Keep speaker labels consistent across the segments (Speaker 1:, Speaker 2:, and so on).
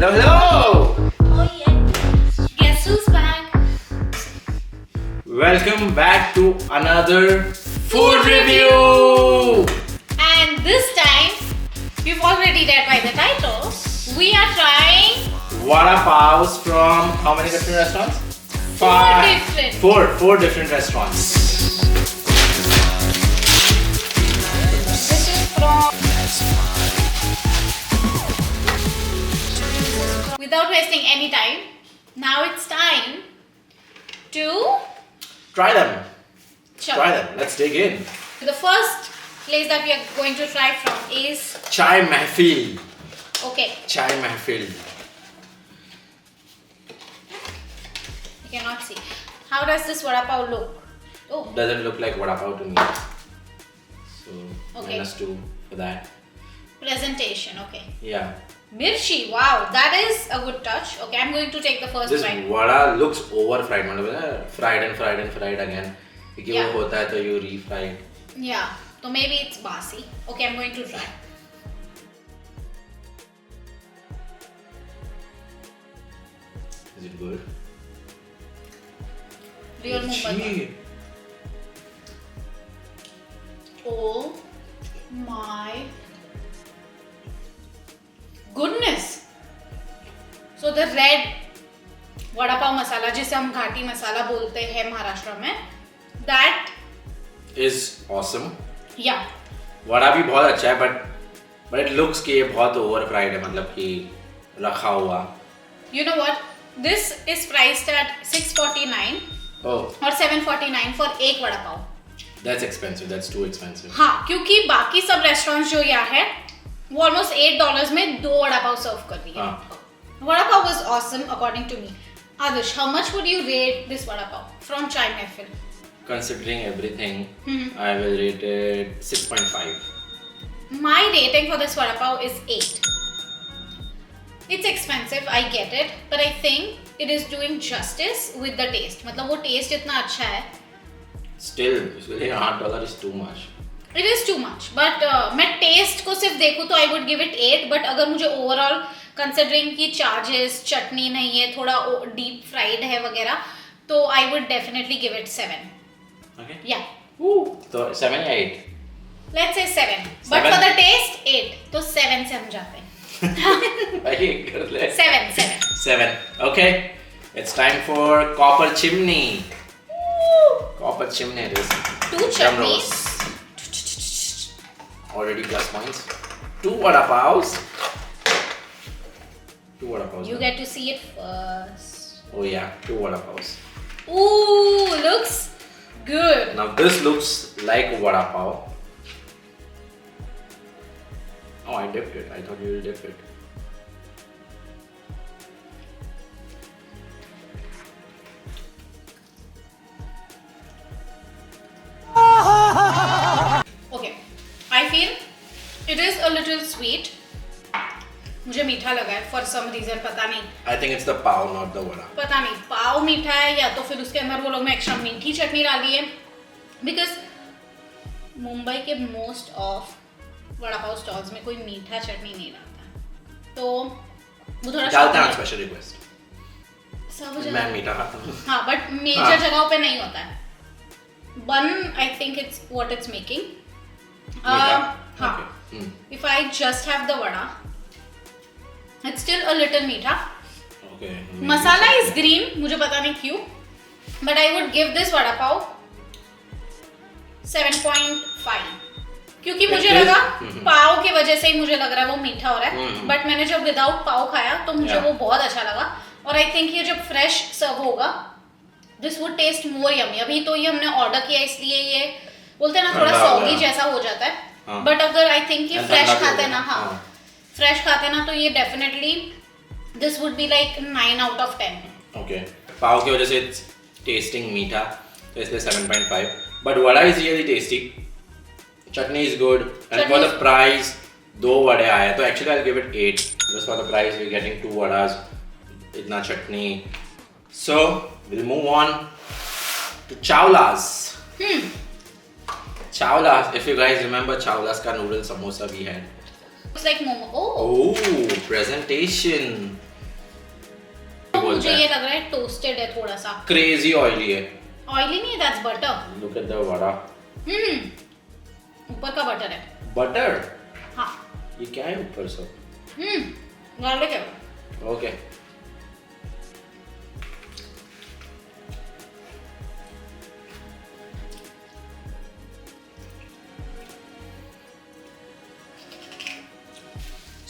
Speaker 1: Hello, hello!
Speaker 2: Oh yeah. Guess who's back?
Speaker 1: Welcome back to another food review!
Speaker 2: And this time, you've already read by the title, we are trying
Speaker 1: Vada Pavs from how many different restaurants? Four different restaurants.
Speaker 2: This is from. Without wasting any time, now it's time to
Speaker 1: Try them.
Speaker 2: Sure.
Speaker 1: Try them. Let's dig in.
Speaker 2: The first place that we are going to try from is
Speaker 1: Chai Mahfil.
Speaker 2: okay.
Speaker 1: Chai Mahfil.
Speaker 2: You cannot see. How does this vada pav look? Oh,
Speaker 1: Doesn't look like Vada Pav to me. So,
Speaker 2: Okay.
Speaker 1: -2 for that.
Speaker 2: presentation. Okay.
Speaker 1: Yeah.
Speaker 2: Mirchi. Wow, that is a good touch. Okay, I'm going to take the first
Speaker 1: This
Speaker 2: bite.
Speaker 1: vada looks over fried. मतलब fried and fried and fried again. क्योंकि
Speaker 2: Yeah.
Speaker 1: वो होता है तो you refry it.
Speaker 2: Yeah, so maybe it's basi. Okay, I'm going to try.
Speaker 1: Is it good?
Speaker 2: Real Mumbai.
Speaker 1: Mirchi.
Speaker 2: Oh my goodness. So the red vada pav masala जिसे हम घाटी मसाला बोलते हैं महाराष्ट्र में, that
Speaker 1: Is awesome.
Speaker 2: yeah.
Speaker 1: Vada भी बहुत अच्छा है but it looks कि ये बहुत over fried है मतलब कि रखा हुआ.
Speaker 2: You know what? This is priced at 649
Speaker 1: Oh,
Speaker 2: और 749 for एक vada pav.
Speaker 1: that's expensive. That's too expensive.
Speaker 2: हाँ, क्योंकि बाकी सब रेस्टोरेंट्स जो यहाँ है वो ऑलमोस्ट $8 में 2 वड़ा पाव सर्व कर रही है.
Speaker 1: हाँ.
Speaker 2: Vada pav was awesome according to me. Adarsh, how much would you rate this vada pav from Chai Mahfil?
Speaker 1: Considering everything, I will rate it 6.5.
Speaker 2: My rating for this vada pav is 8. It's expensive, I get it, but I think it is doing justice with the taste. मतलब वो taste इतना अच्छा है.
Speaker 1: Still, उसके लिए $8 is too much.
Speaker 2: It is too much, but मैं taste को सिर्फ देखूँ तो I would give it 8. But अगर मुझे overall considering कि charges, चटनी नहीं है, थोड़ा deep fried है वगैरह, तो I would definitely give it 7.
Speaker 1: Okay.
Speaker 2: Yeah.
Speaker 1: तो 7 या 8?
Speaker 2: Let's say 7. But
Speaker 1: 7?
Speaker 2: for the taste, 8. तो 7 से हम जाते हैं.
Speaker 1: भाई कर ले.
Speaker 2: 7.
Speaker 1: 7. Okay. It's time for Copper Chimney. Copper Chimney it is.
Speaker 2: 2
Speaker 1: Drum
Speaker 2: chutneys.
Speaker 1: rolls. Already plus points. 2 vada pavs. 2 vada pavs.
Speaker 2: You get to see it first.
Speaker 1: Oh yeah, 2 vada pavs.
Speaker 2: Ooh, looks good.
Speaker 1: Now this looks like vada pav. Oh, I dipped it. I thought you will dip it.
Speaker 2: Okay. I feel it is a little sweet. मुझे मीठा लगा है for some reason, पता नहीं.
Speaker 1: I think it's the pav, not the vada.
Speaker 2: पता नहीं पाव मीठा है या तो फिर उसके अंदर वो लोग ने एक्स्ट्रा मीठी चटनी डाली है. Because मुंबई के most of vada pav stalls में कोई मीठा चटनी नहीं डालता. तो वो थोड़ा
Speaker 1: डालते हैं
Speaker 2: shocking है.
Speaker 1: Special request.
Speaker 2: सब
Speaker 1: मैं
Speaker 2: जगह
Speaker 1: मीठा खाता हूँ.
Speaker 2: हाँ, बट मेजर जगहों पे नहीं होता है. Bun, I think it's what it's making. हाँ.
Speaker 1: Okay.
Speaker 2: If I just have the vada, it's still a little मीठा.
Speaker 1: Okay.
Speaker 2: Masala is green, मुझे पता नहीं क्यों. But I would give this vada pav 7.5. क्योंकि मुझे लगा पाव की वजह से ही मुझे लग रहा है वो मीठा हो रहा है. बट मैंने जब विदाउट पाव खाया तो मुझे वो बहुत अच्छा लगा. और आई थिंक ये जब फ्रेश सर्व होगा this would taste more yummy. अभी तो ये हमने ऑर्डर किया इसलिए ये बोलते हैं ना थोड़ा सॉगी जैसा हो जाता है. बट अगर आई थिंक ये फ्रेश खाते ना, हाँ फ्रेश खाते ना तो ये definitely this would be like 9 out of 10.
Speaker 1: Okay. पाव की वजह से it's tasting मीठा तो इसलिए 7.5. But vada is really tasty. Chutney is good. And for the price, 2 vade आए तो actually I'll give it 8. Just for the price we're getting 2 vadas, इतना chutney. So we'll move on to Chawla's. Chawla's, if you guys remember Chawla's ka noodle samosa we had.
Speaker 2: Looks like momo. Oh.
Speaker 1: Oh, presentation.
Speaker 2: मुझे
Speaker 1: है।
Speaker 2: ये लग रहा है toasted है थोड़ा सा।
Speaker 1: क्रेजी ऑयली है।
Speaker 2: ऑयली नहीं है, that's butter.
Speaker 1: Look at the vada.
Speaker 2: ऊपर का बटर है।
Speaker 1: बटर?
Speaker 2: हाँ।
Speaker 1: ये क्या है ऊपर सब?
Speaker 2: गार्लिक है।
Speaker 1: Okay.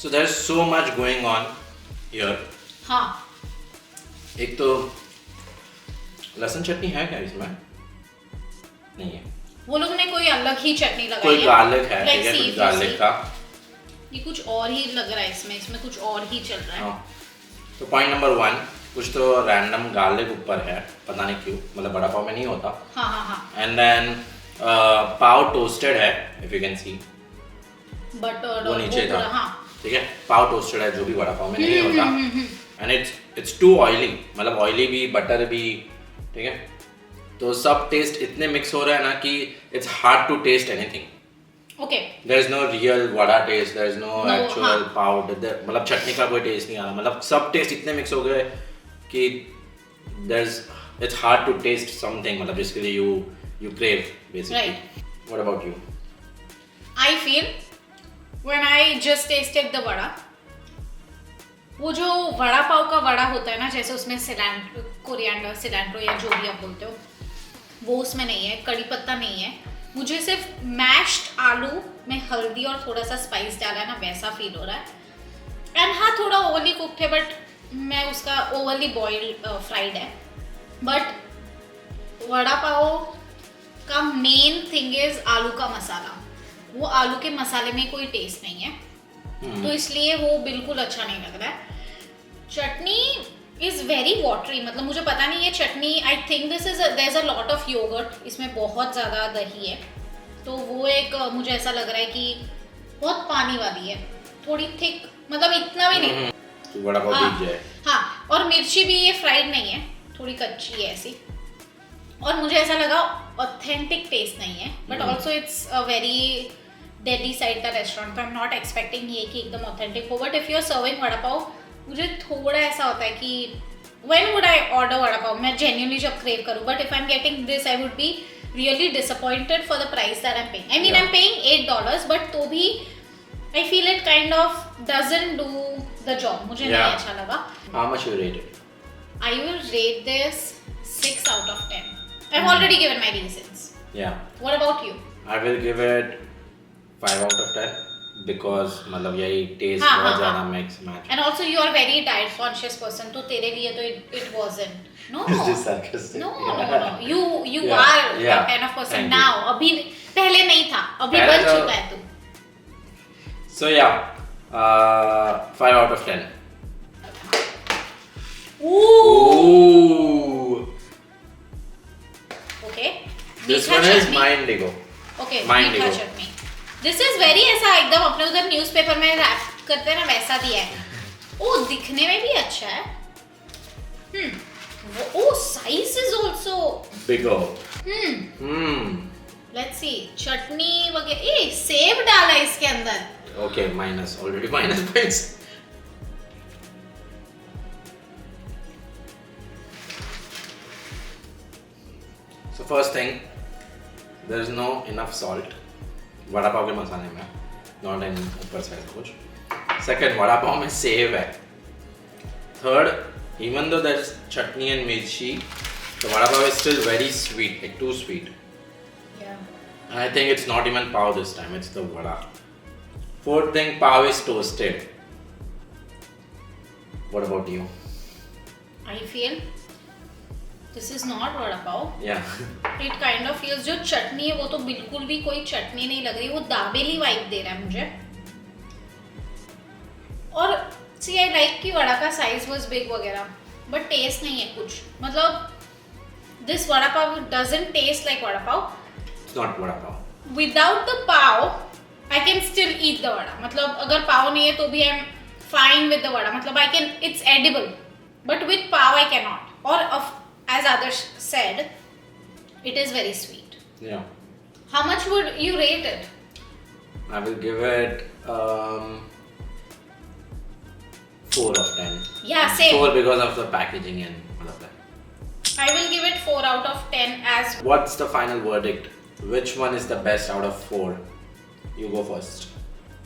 Speaker 1: So there's so much going on here.
Speaker 2: हाँ।
Speaker 1: एक तो लहसुन चटनी है क्या इसमें? नहीं है।
Speaker 2: वो लोग ने कोई अलग ही चटनी लगाई
Speaker 1: कोई
Speaker 2: है।
Speaker 1: गार्लिक है,
Speaker 2: Let's
Speaker 1: ठीक है,
Speaker 2: see
Speaker 1: कुछ
Speaker 2: if you
Speaker 1: गार्लिक
Speaker 2: see.
Speaker 1: का।
Speaker 2: ये कुछ और ही लग रहा है इसमें कुछ और ही चल रहा है।
Speaker 1: हाँ। तो पॉइंट नंबर 1, कुछ तो रैंडम गार्लिक ऊपर है, पता नहीं क्यों, मतलब बड़ा पाव में नहीं होता।
Speaker 2: हाँ हाँ हाँ।
Speaker 1: एंड देन पाव टोस्टेड है, if you can see.
Speaker 2: Butter
Speaker 1: वो नीचे था।
Speaker 2: हाँ।
Speaker 1: ठीक है, पाव टोस्टेड है जो भी बड़ा पाव में नहीं होता। एंड इट्स टू ऑयली, मतलब ऑयली भी, बटर भी, ठीक है। तो सब टेस्ट इतने मिक्स हो रहा है ना कि it's hard to taste anything.
Speaker 2: Okay.
Speaker 1: There is no real vada taste, there is no
Speaker 2: No,
Speaker 1: actual
Speaker 2: हाँ.
Speaker 1: पाव, मतलब चटनी का कोई टेस्ट नहीं आ रहा, मतलब सब टेस्ट इतने मिक्स हो गए कि there is it's hard to taste something, मतलब जिसके लिए you crave basically.
Speaker 2: Right.
Speaker 1: What about you?
Speaker 2: I feel when I just tasted the vada, वो जो वड़ा पाव का वड़ा होता है ना, जैसे उसमें कोरिएंडर, सिलेंट्रो या जो भी आप बोलते हो, वो उसमें नहीं है, कड़ी पत्ता नहीं है। मुझे सिर्फ मैश्ड आलू में हल्दी और थोड़ा सा स्पाइस डाला है ना, वैसा फील हो रहा है। एंड हाँ, थोड़ा ओवरली कुक्ड है, बट मैं उसका ओवरली बॉइल्ड फ्राइड है। बट वड़ा पाव का मेन थिंग इज आलू का मसाला। वो आलू के मसाले में कोई टेस्ट नहीं है, तो इसलिए वो बिल्कुल अच्छा नहीं लग रहा है। चटनी इज वेरी वाटरी, मतलब मुझे पता नहीं है chutney, I think there is a lot of yoghurt, इसमें बहुत ज़्यादा दही है, तो वो एक मुझे ऐसा लग रहा है कि बहुत पानी वाली है, थोड़ी थिक, मतलब इतना भी नहीं।
Speaker 1: तो वड़ा पाव दिख जाए।
Speaker 2: हाँ, और मिर्ची भी ये फ्राइड नहीं है, थोड़ी कच्ची है ऐसी, और मुझे ऐसा लगा ऑथेंटिक टेस्ट नहीं है। But also it's a very Delhi side का रेस्टोरेंट, तो आई एम नॉट एक्सपेक्टिंग ये कि एकदम ऑथेंटिक हो। But if you are serving vada pav, मुझे थोड़ा ऐसा होता है कि when would I order vada pav, मैं जेन्युइनली जब क्रेव करूँ, but if I am getting this I would be really disappointed for the price that I am paying. I mean I am paying $8, but तो भी I feel it kind of doesn't do the job, मुझे नहीं अच्छा लगा।
Speaker 1: How much you rate it?
Speaker 2: I will rate this 6 out of 10. I've already given my reasons.
Speaker 1: Yeah,
Speaker 2: What about you?
Speaker 1: I will give it 5 out of 10 because मतलब यही taste
Speaker 2: हाँ,
Speaker 1: बहुत
Speaker 2: हाँ,
Speaker 1: ज़्यादा
Speaker 2: हाँ.
Speaker 1: mix match।
Speaker 2: And also you are very diet conscious person, तो तेरे लिए तो it wasn't. No.
Speaker 1: Is this sarcastic?
Speaker 2: No. You
Speaker 1: Yeah,
Speaker 2: are
Speaker 1: yeah.
Speaker 2: that kind of person
Speaker 1: Thank you.
Speaker 2: now. अभी पहले नहीं था, अभी
Speaker 1: पहले
Speaker 2: बन
Speaker 1: तो-
Speaker 2: चुका है तू।
Speaker 1: So yeah, 5 out of 10। Ooh.
Speaker 2: Okay.
Speaker 1: This
Speaker 2: मीठा
Speaker 1: one is
Speaker 2: chutney.
Speaker 1: my indigo।
Speaker 2: Okay,
Speaker 1: Mine
Speaker 2: मीठा
Speaker 1: देखो।
Speaker 2: चटनी। This is very ऐसा एकदम अपने उधर न्यूज़पेपर में रैप करते हैं ना, वैसा दिया है। ओ, दिखने में भी अच्छा है। ओ, size is also।
Speaker 1: Bigger।
Speaker 2: Hmm. Let's see, चटनी वगैरह, ए सेव डाला है इसके अंदर।
Speaker 1: Okay, minus, already minus points। So first thing, there is no enough salt vada pav के मसाले में, not in ऊपर से कुछ। Second, वड़ा पाव में सेव है। Third, even though there is chutney and mirchi, the vada pav is still very sweet, like too sweet.
Speaker 2: Yeah.
Speaker 1: And I think it's not even pav this time, it's the vada. Fourth thing, pav is toasted. What about you?
Speaker 2: I feel this is not vada pav.
Speaker 1: Yeah.
Speaker 2: It kind of feels, जो चटनी है वो तो बिल्कुल भी कोई चटनी नहीं लग रही, वो दाबेली वाइब दे रहा है मुझे। और see, I like कि वड़ा का size was big वगैरह, but taste नहीं है कुछ, मतलब this vada pav doesn't taste like vada pav.
Speaker 1: It's not vada pav.
Speaker 2: Without the pav, I can still eat the vada. मतलब अगर पाव नहीं है तो भी I'm fine with the vada. मतलब I can, it's edible, but with pav I cannot. Or as others said, it is very sweet.
Speaker 1: Yeah.
Speaker 2: How much would you rate it?
Speaker 1: I will give it 4 of 10.
Speaker 2: Yeah, same.
Speaker 1: 4 because of the packaging and all of that.
Speaker 2: I will give it 4 out of 10 as.
Speaker 1: What's the final verdict? Which one is the best out of 4? You go first.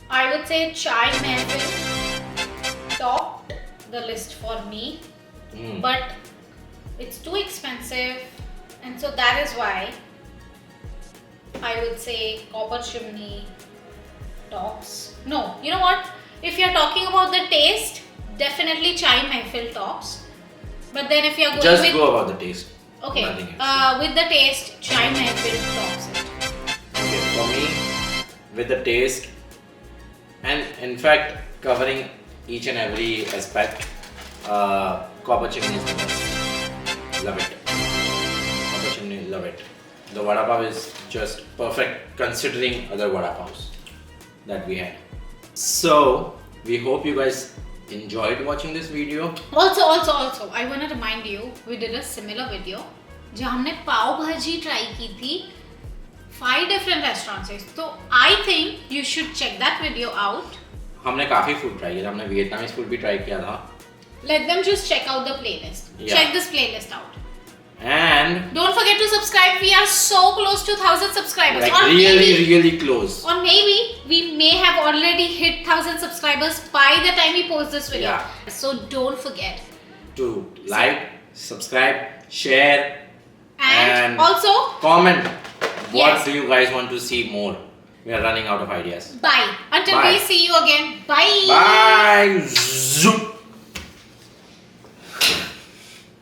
Speaker 2: I would say Chai Mehfil topped the list for me, but it's too expensive, and so that is why I would say Copper Chimney tops. No, you know what? If you're talking about the taste, definitely Chai Mehfil tops. But then if you're going
Speaker 1: Just
Speaker 2: with
Speaker 1: go about the taste.
Speaker 2: okay,
Speaker 1: Nothing else.
Speaker 2: with the taste, Chai Mehfil tops it.
Speaker 1: Okay, for me, with the taste, and in fact, covering each and every aspect, Copper Chimney is the best. Love it. Copper Chimney, love it. The vada pav is just perfect considering other vada pavs that we had. So, we hope you guys enjoyed watching this video.
Speaker 2: Also, I want to remind you, we did a similar video जहाँ हमने पाव भाजी try की थी 5 different restaurants से. So I think you should check that video out.
Speaker 1: हमने काफी food try किया, हमने वियतनामीज फूड भी ट्राई किया था.
Speaker 2: Let them just check out the playlist.
Speaker 1: Yeah.
Speaker 2: Check this playlist out.
Speaker 1: And
Speaker 2: Don't forget to subscribe. We are so close to 1,000 subscribers.
Speaker 1: like
Speaker 2: Or
Speaker 1: really close.
Speaker 2: Or maybe we may have already hit 1,000 subscribers by the time we post this video.
Speaker 1: Yeah.
Speaker 2: So don't forget.
Speaker 1: To like, subscribe, share,
Speaker 2: And also,
Speaker 1: comment. What
Speaker 2: Yes.
Speaker 1: do you guys want to see more? We are running out of ideas.
Speaker 2: bye. Until
Speaker 1: Bye.
Speaker 2: we see you again. Bye.
Speaker 1: Bye. Zoop.